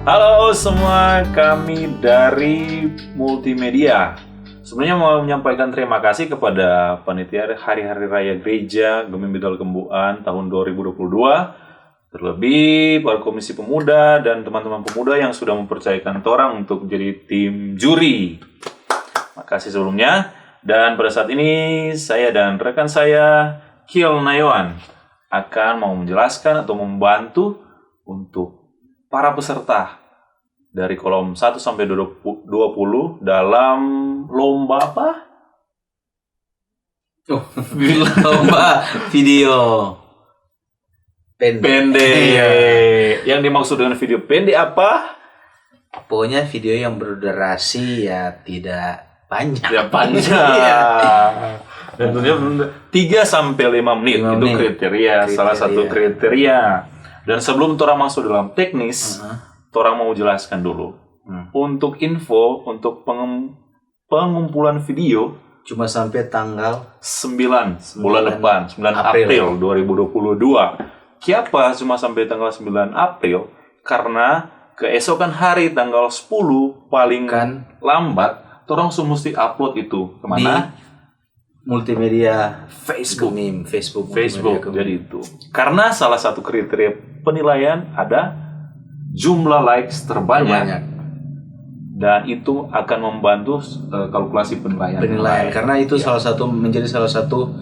Halo semua, kami dari Multimedia. Sebenarnya mau menyampaikan terima kasih kepada panitia Hari-Hari Raya Gereja Gemim Bidal Kembuan tahun 2022. Terlebih para komisi pemuda dan teman-teman pemuda yang sudah mempercayakan torang untuk jadi tim juri. Makasih sebelumnya. Dan pada saat ini saya dan rekan saya Kiel Nayawan akan mau menjelaskan atau membantu untuk para peserta dari kolom 1 sampai 20 dalam lomba apa? Lomba video pendek. Yang dimaksud dengan video pendek apa? Pokoknya video yang berdurasi ya tidak panjang. Ya panjang. Dan tentunya 3 sampai 5 menit itu kriteria, salah satu kriteria. Dan sebelum Torang masuk dalam teknis, Torang mau jelaskan dulu. Untuk info, untuk pengumpulan video cuma sampai tanggal 9 bulan depan, 9 April 2022. Kenapa cuma sampai tanggal 9 April? Karena keesokan hari tanggal 10 paling lambat, Torang mesti upload itu kemana? Di Multimedia Facebook. Facebook. Jadi itu. Karena salah satu kriteria penilaian ada jumlah likes terbanyak. Dan itu akan membantu kalkulasi penilaian. Karena itu menjadi salah satu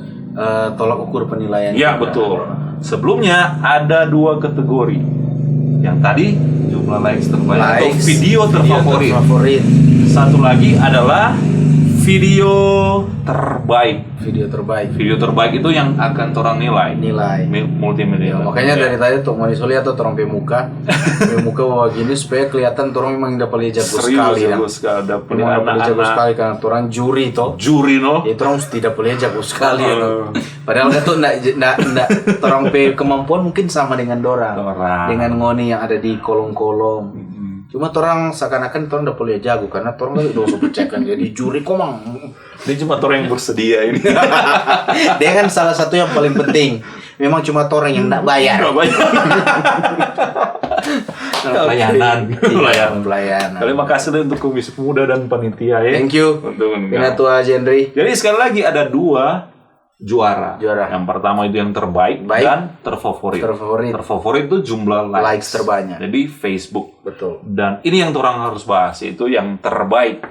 tolak ukur penilaian. Ya, betul. Sebelumnya ada 2 kategori. Yang tadi jumlah likes terbanyak atau video terfavorit. Satu lagi adalah video terbaik. Video terbaik itu yang akan torang nilai. Multimedia. Makanya dari tadi tuh mau disulihat atau torang pemuka bawa gini supaya kelihatan torang memang dapat jago sekali. Jago sekali karena torang juri no. Itu torang tidak boleh jago sekali Padahal itu enggak torang pe kemampuan mungkin sama dengan dorang. Dengan ngoni yang ada di kolom-kolom. Cuma torang seakan-akan torang udah boleh jago karena torang lagi dosa percayakan jadi juri komang. Ini cuma torang yang bersedia ini. Dia kan salah satu yang paling penting. Memang cuma torang yang enggak bayar. Pelayanan. Terima kasih untuk Komisi Pemuda dan panitia ya. Thank you. Pinatua Jendri. Jadi sekali lagi ada 2 juara. Yang pertama itu yang terbaik dan terfavorit. Terfavorit itu jumlah likes terbanyak. Jadi Facebook. Betul. Dan ini yang orang harus bahas, itu yang terbaik.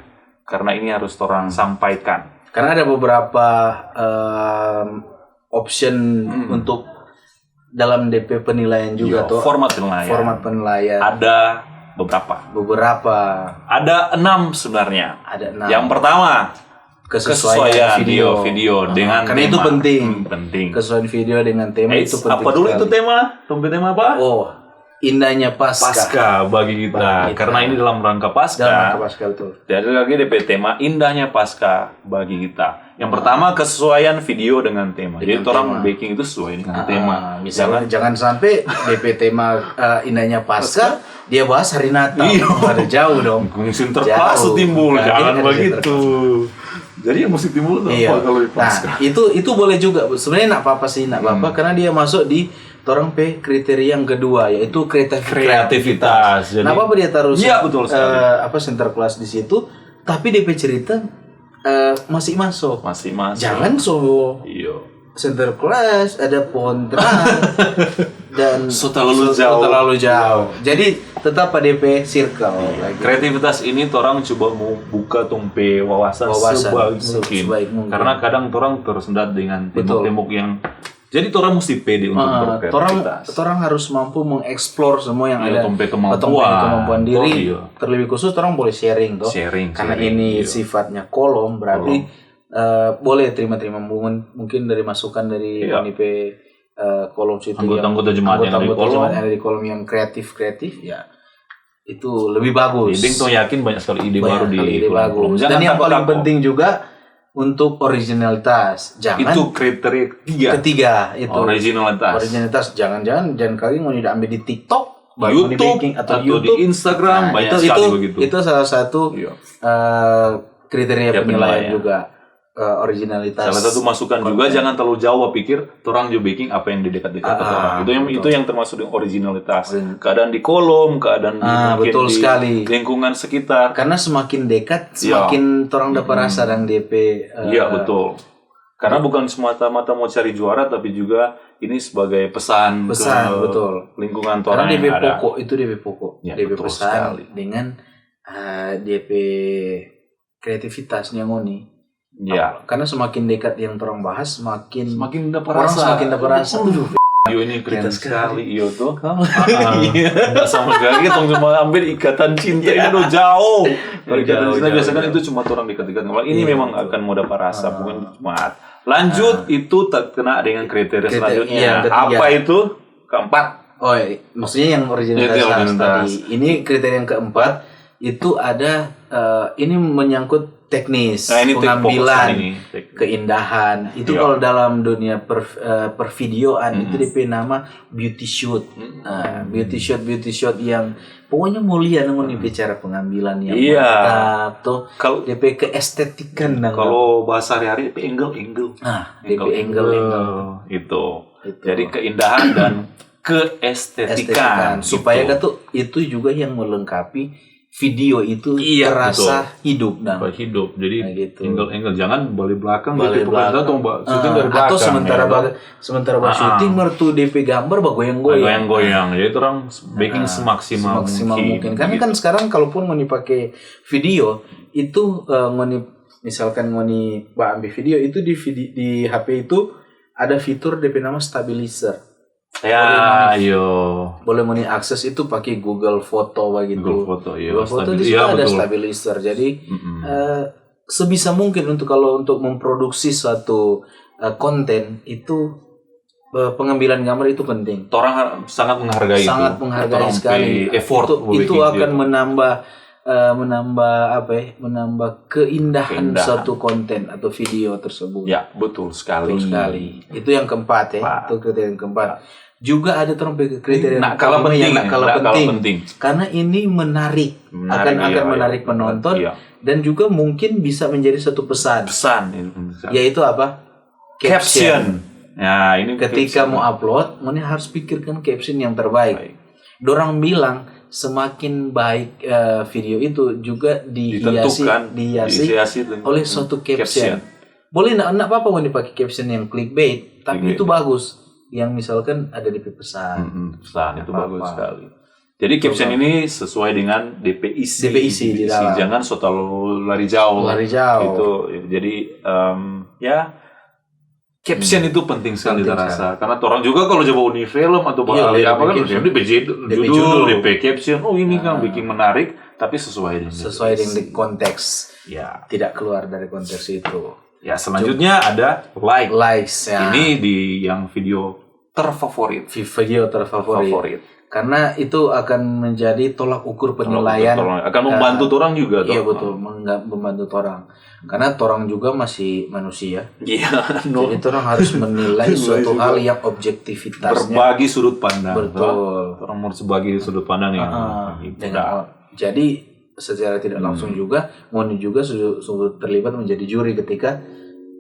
Karena ini harus orang sampaikan. Karena ada beberapa option untuk dalam DP penilaian juga tuh. Format penilaian. Ada beberapa. Ada 6 sebenarnya. Ada 6. Yang pertama kesesuaian video dengan karena tema. Itu penting. Kesesuaian video dengan tema itu penting. Apa dulu sekali. Itu tema apa? Indahnya Paskah bagi kita. Karena ini dalam rangka Paskah. Betul. Jadi lagi DP tema indahnya Paskah bagi kita. Yang pertama kesesuaian video dengan tema. Jadi orang baking itu sesuai dengan tema. Misalnya jangan sampai DP tema indahnya Paskah dia bahas hari Natal. Ada jauh dong. Sinterklas timbul. Jangan begitu. Jadi yang musik timbul apa kalau di Paskah? Nah, itu boleh juga. Sebenarnya enggak apa-apa sih, karena dia masuk di torang P kriteria yang kedua yaitu kreativitas. Jadi apa dia taruh betul Sinterklas di situ, tapi DP cerita masih masuk. Jangan Sinterklas ada pohon terang dan terlalu jauh. Jadi tetap pada DP circle. Kreativitas ini orang coba mau buka tumpe wawasan sebaik mungkin. Karena kadang orang tersendat dengan tembok-tembok yang jadi orang mesti pede untuk berkreativitas. Orang harus mampu mengeksplor semua yang ada. Kemampuan diri. Terlebih khusus orang boleh sharing karena ini sifatnya kolom berarti boleh terima mungkin dari masukan dari NIP kolom situ anggota jemaat yang ada di kolom yang kreatif ya itu lebih bagus. Jadi tuh yakin banyak sekali ide baru di kolom. Dan yang paling penting juga untuk originalitas. Jangan itu kriteria ketiga itu originalitas. Jangan kali mau diambil di TikTok, YouTube atau YouTube, di Instagram. Banyak sekali begitu. Itu salah satu kriteria penilaian juga. originalitas. Salah satu masukan juga jangan terlalu jauh pikir orang juga baking apa yang di dekat-dekat orang. Itu yang termasuk originalitas. Keadaan di kolom, keadaan betul di sekali. lingkungan sekitar. Karena semakin dekat semakin orang dapat rasa dan DP. Iya, betul. Karena bukan semata-mata mau cari juara tapi juga ini sebagai pesan ke betul. lingkungan orang. Karena DP ada. pokok itu DP pokok. Ya, DP pesan sekali. dengan DP kreativitasnya ngoni. Ya. Karena semakin dekat yang orang bahas semakin dapat orang rasa. semakin dapat rasa. Iyo ini keren sekali iyo tuh. Enggak sama sekali kita cuma ambil ikatan cinta ini udah jauh. Kalau ikatan cinta biasanya kan itu cuma orang dekat-dekat. Ini memang akan mau dapat rasa bukan cuma. Lanjut itu terkena dengan kriteria selanjutnya. Apa itu? Keempat. Oh, maksudnya yang originalitas tadi. Ini kriteria yang keempat itu ada ini menyangkut teknis, pengambilan, keindahan. Itu kalau dalam dunia pervideoan itu DP nama beauty shoot. Beauty shoot yang pokoknya mulia namun bicara pengambilan yang mantap tuh. Kalau DP keestetikan kalau bahasa hari-hari DP angle. DP angle itu. Jadi keindahan dan keestetikan supaya tuh itu juga yang melengkapi video itu terasa hidup hidup. Jadi gitu. angle jangan balik belakang syuting dari belakang. Atau sementara syuting mertu DP gambar goyang-goyang. Jadi itu orang baking semaksimal mungkin. Karena kan sekarang kalaupun mau dipakai video itu misalkan mau ambil video itu di HP itu ada fitur DP nama stabilizer. Boleh akses itu pakai Google Foto begitu. Google Foto di situ ada stabilizer. Jadi sebisa mungkin untuk memproduksi suatu konten itu pengambilan gambar itu penting. Orang sangat menghargai sekali. Effort itu akan menambah keindahan suatu konten atau video tersebut. Ya, betul sekali. Itu yang keempat Itu kriteria yang keempat. Juga ada kriteria yang penting. Karena ini menarik akan menarik penonton dan juga mungkin bisa menjadi satu pesan. Yaitu apa? Caption. Ya, ini ketika mau upload, harus pikirkan caption yang terbaik. Dorang bilang semakin baik video itu juga dihiasi oleh suatu caption. Boleh enggak apa-apa mau dipakai caption yang clickbait, tapi itu bagus. Yang misalkan ada DP pesan. Pesan itu bagus sekali. Jadi caption ini sesuai dengan DP isi di dalam. Jangan terlalu lari jauh. Itu jadi caption itu penting sekali terasa. Karena orang juga kalau coba uni film atau apa kan judul, DP caption. Oh ini kan bikin menarik, tapi sesuai dengan konteks. Ya, tidak keluar dari konteks itu. Ya, selanjutnya ada likes. Ya. Ini di yang video terfavorit. Karena itu akan menjadi tolak ukur penilaian. Akan membantu orang juga. Iya betul, membantu orang. Karena orang juga masih manusia. Iya. Jadi orang harus menilai suatu hal yang objektivitasnya. Berbagi sudut pandang. Betul. Orang harus berbagi sudut pandang yang jadi secara tidak langsung juga Moni juga sudah terlibat menjadi juri ketika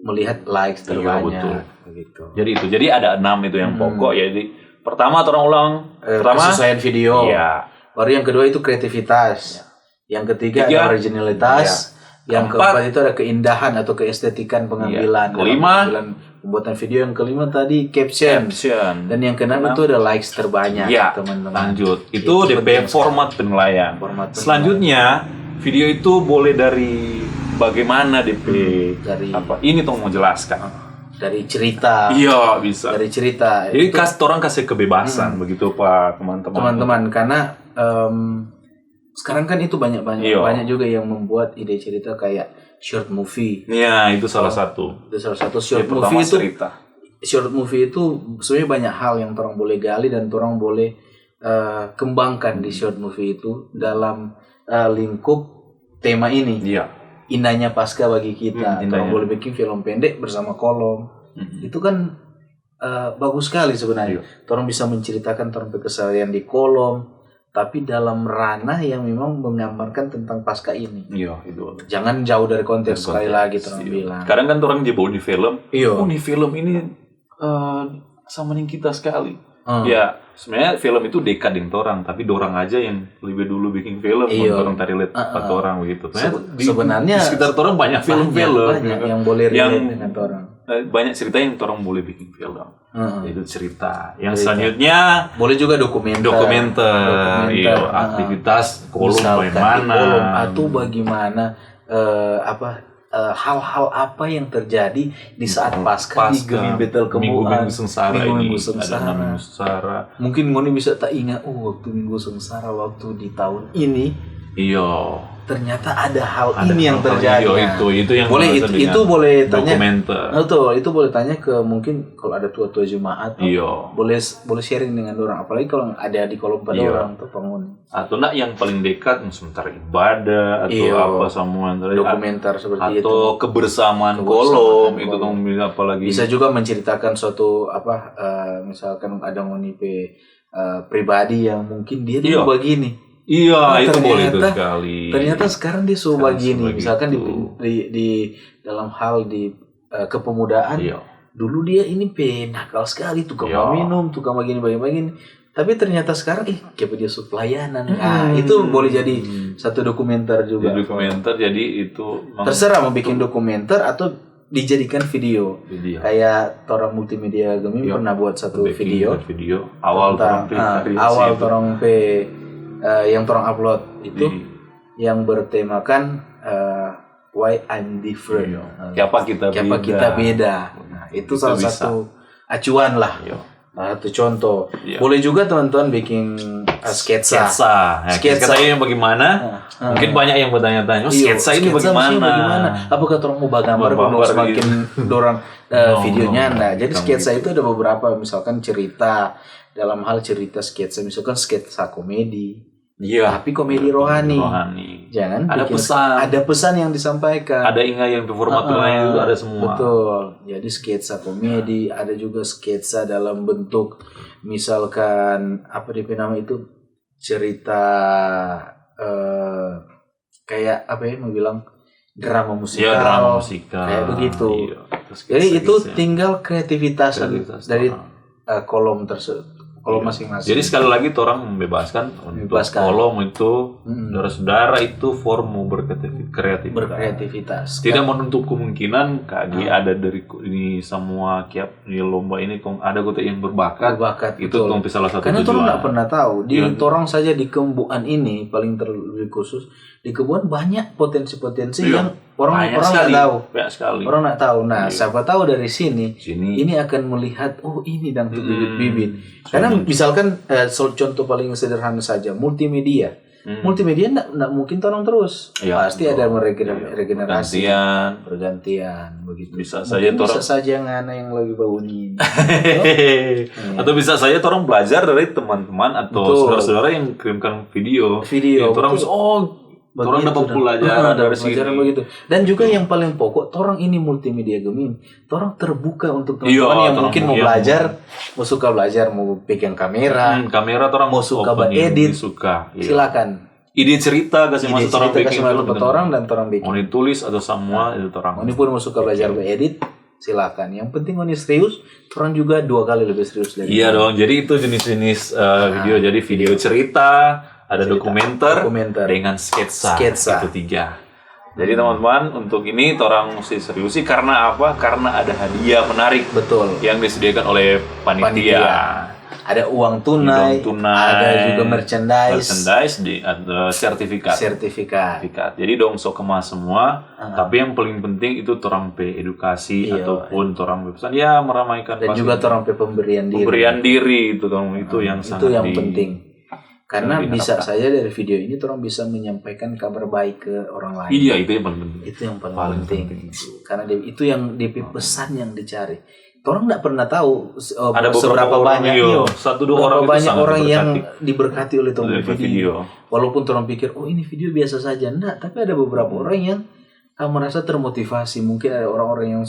melihat likes terbanyak. Betul. Jadi ada 6 itu yang pokok. Jadi pertama kesesuaian video. Iya. Baru yang kedua itu kreativitas. Yang ketiga ada originalitas. Yang keempat itu ada keindahan atau keestetikan pengambilan. Pembuatan video. Yang kelima tadi caption. Dan yang keenam itu ada likes terbanyak, teman-teman. Lanjut. Itu DP format penilaian. Selanjutnya video itu boleh dari bagaimana DP dari apa? Ini mau jelaskan. Dari cerita. Iya, bisa. Dari cerita. Jadi orang kasih kebebasan begitu Pak teman-teman. Teman-teman karena sekarang kan itu banyak juga yang membuat ide cerita kayak short movie. Iya, itu salah satu. Short movie itu cerita. Short movie itu sebenarnya banyak hal yang orang boleh gali dan orang boleh kembangkan di short movie itu dalam lingkup tema ini. Iya. Indahnya pasca bagi kita. Orang boleh bikin film pendek bersama kolom. Itu kan bagus sekali sebenarnya. Orang bisa menceritakan keseharian di kolom. tapi dalam ranah yang memang menggambarkan tentang pasca ini. Iya, itu. Jangan jauh dari konteks sekali lagi terang bilang. Kadang kan orang jebol di film. Iya. Oh, nih film ini sama nih kita sekali. Ya, sebenarnya film itu dekadin orang, tapi dorang aja yang lebih dulu bikin film, orang tadi lihat empat orang begitu. Sebenarnya di sekitar orang banyak film-film yang boleh relate dengan orang. Banyak cerita yang orang boleh bikin film. Itu cerita. Yang selanjutnya boleh juga dokumenter. Iya, aktivitas kolom bagaimana atau bagaimana hal-hal apa yang terjadi di saat pasca di Gemim Betel Minggu Sengsara ini. Sengsara. Mungkin Ngoni bisa tak ingat, waktu Minggu Sengsara waktu di tahun ini. Iya. Ternyata ada hal ini yang terjadi. Itu yang boleh itu boleh tanya. Dokumenter. Itu boleh tanya ke mungkin kalau ada tua-tua jemaat. Boleh sharing dengan orang. Apalagi kalau ada di kolom pada orang tuh penghuni. Atau yang paling dekat sementara ibadah atau apa semua dokumenter seperti itu. Atau kebersamaan kolom itu kamu bisa apalagi. Bisa juga menceritakan suatu misalkan ada ngoni pribadi yang mungkin dia dulu begini. Iya, itu boleh itu sekali. Ternyata sekarang dia suka begini, misalkan di dalam hal di kepemudaan. Dulu dia ini nakal sekali, tukang minum, tukang begini. Tapi ternyata sekarang kayak dia pelayanan. Itu boleh jadi satu dokumenter juga. Dokumenter jadi itu terserah mau bikin dokumenter atau dijadikan video. Kayak Torang Multimedia Gemim pernah buat satu video awal Torang yang Torang upload itu yang bertemakan why I'm different. Siapa kita beda. Nah, itu salah satu acuan lah. Satu contoh. Boleh juga teman-teman bikin sketsa. Sketsa ini bagaimana? Mungkin banyak yang bertanya-tanya, sketsa ini bagaimana? Apakah Torang mau gambar semakin dorang videonya? Nah, jadi sketsa itu ada beberapa, misalkan cerita dalam hal cerita sketsa, misalkan sketsa komedi. Tapi komedi rohani. Jangan ada pesan yang disampaikan. Ada yang performaturnya itu ada semua. Betul. Jadi sketsa komedi, ada juga sketsa dalam bentuk misalkan apa nama itu cerita kayak apa ya mau bilang drama musikal. Kayak begitu. Jadi itu tinggal kreativitas dari kolom tersebut. Kalau masing-masing. Jadi sekali lagi orang membebaskan untuk kolom itu saudara-saudara itu formu berkreativitas. Tidak menutup kemungkinan ada dari ini semua di lomba ini ada kota yang berbakat itu tuh salah satu karena tujuan. Karena orang nggak pernah tahu di orang saja di Kembuan ini paling terlebih khusus di Kembuan banyak potensi-potensi yang orang nggak tahu. Orang nggak tahu. Nah, siapa tahu dari sini ini akan melihat ini dan bibit-bibit. Karena misalkan contoh paling sederhana saja multimedia. Multimedia nggak mungkin tolong terus. Pasti ada regenerasi, pergantian begitu. Bisa saja ngana yang lagi bangunin. Atau bisa saja orang belajar dari teman-teman atau saudara-saudara yang kirimkan video. Orang bisa orang dapat pelajaran dari sini. Begitu. Dan juga yang paling pokok, orang ini multimedia Gemim. Orang terbuka untuk teman-teman yang mungkin mau belajar, mau suka belajar, mau pegang kamera. Orang mau suka edit. Silakan. Ide cerita kasih masuk orang bikin film orang dan orang bikin. Mau ditulis atau semua itu orang. Ini pun mau suka belajar edit. Silakan. Yang penting ini serius, orang juga 2 kali lebih serius dari. Iya dong. Jadi itu jenis-jenis video. Jadi video cerita. Ada dokumenter dengan sketsa. Itu 3. Jadi teman-teman untuk ini orang mesti seriusi karena apa? Karena ada hadiah menarik. Betul. Yang disediakan oleh panitia. Ada uang tunai. Ada juga merchandise ada sertifikat. Jadi sok kemas semua. Tapi yang paling penting itu orang edukasi ataupun orang pesan meramaikan. Dan juga orang pemberian diri. Pemberian diri itu yang sangat penting. Karena bisa saja dari video ini orang bisa menyampaikan kabar baik ke orang lain. Iya, itu yang paling penting. Itu yang paling penting. Karena itu yang DP pesan yang dicari. Orang tidak pernah tahu ada seberapa banyak 1-2 orang yang diberkati oleh video. Walaupun orang pikir ini video biasa saja, enggak, tapi ada beberapa orang yang merasa termotivasi. Mungkin ada orang-orang yang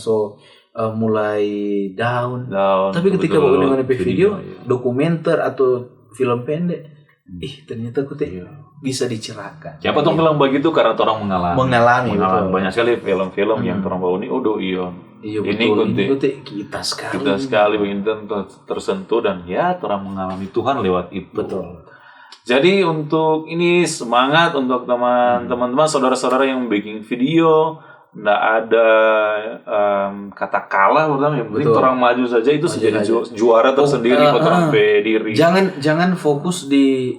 mulai down. Tapi ketika bawa dengan video, dokumenter atau film pendek, Ternyata aku bisa dicerahkan. Siapa tuh bilang begitu karena orang mengalami. Betul. Banyak sekali film-film yang orang bawa ini ini kita sekali begini tersentuh dan orang mengalami Tuhan lewat itu. Betul. Jadi untuk ini semangat untuk teman-teman saudara-saudara yang bikin video, nggak ada kata kalah, yang penting orang maju saja itu jadi juara tersendiri buat orang diri. Jangan fokus di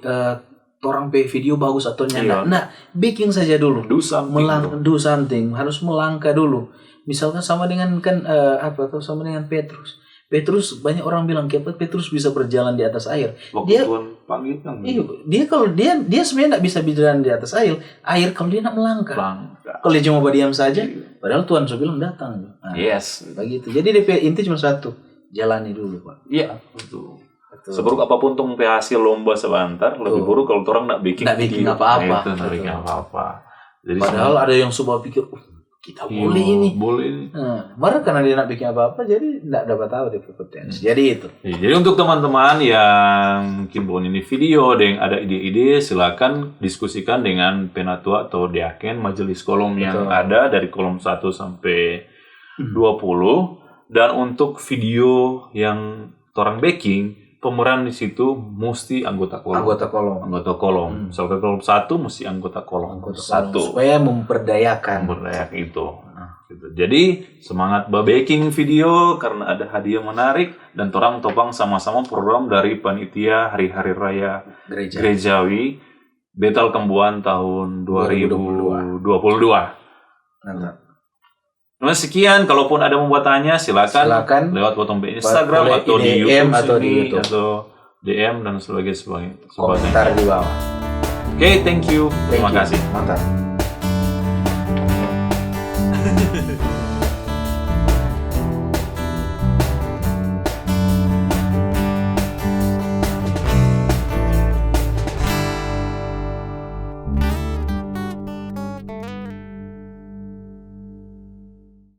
orang video bagus atau nyata. Nah, bikin saja dulu. Do something. Harus melangkah dulu. Misalkan sama dengan sama dengan Petrus. Petrus, banyak orang bilang Petrus bisa berjalan di atas air. Tuhan panggil kan. Dia sebenarnya tidak bisa berjalan di atas air kalau dia nak melangkah. Kalau dia cuma berdiam saja, padahal Tuhan sudah bilang datang. Begitu. Jadi DP inti cuma satu, jalani dulu, Pak. Iya, betul. Seburuk apapun hasil lomba sebentar, lebih buruk kalau orang nak bikin apa-apa. Jadi padahal ada yang coba pikir, kita boleh ini. Marah karena dia nak bikin apa-apa, jadi tidak dapat tahu dia potensi. Jadi itu. Jadi untuk teman-teman yang mungkin bukan ini video, ada ide-ide, silakan diskusikan dengan penatua atau diaken majelis kolom yang ada dari kolom 1 sampai 20. Dan untuk video yang orang backing, pemeran di situ mesti anggota kolom. Misalkan kolom 1 mesti anggota kolom. 1. Supaya memperdayakan itu. Gitu. Jadi semangat baking video karena ada hadiah menarik dan orang topang sama-sama program dari panitia Hari-Hari Raya Gerejawi Betal Kembuan tahun 2022. Nah, sekian. Kalaupun ada mau tanya, silakan lewat bottom Instagram atau di YouTube atau DM dan sebagainya. Komentar di bawah. Oke, thank you. Terima kasih. Mantap.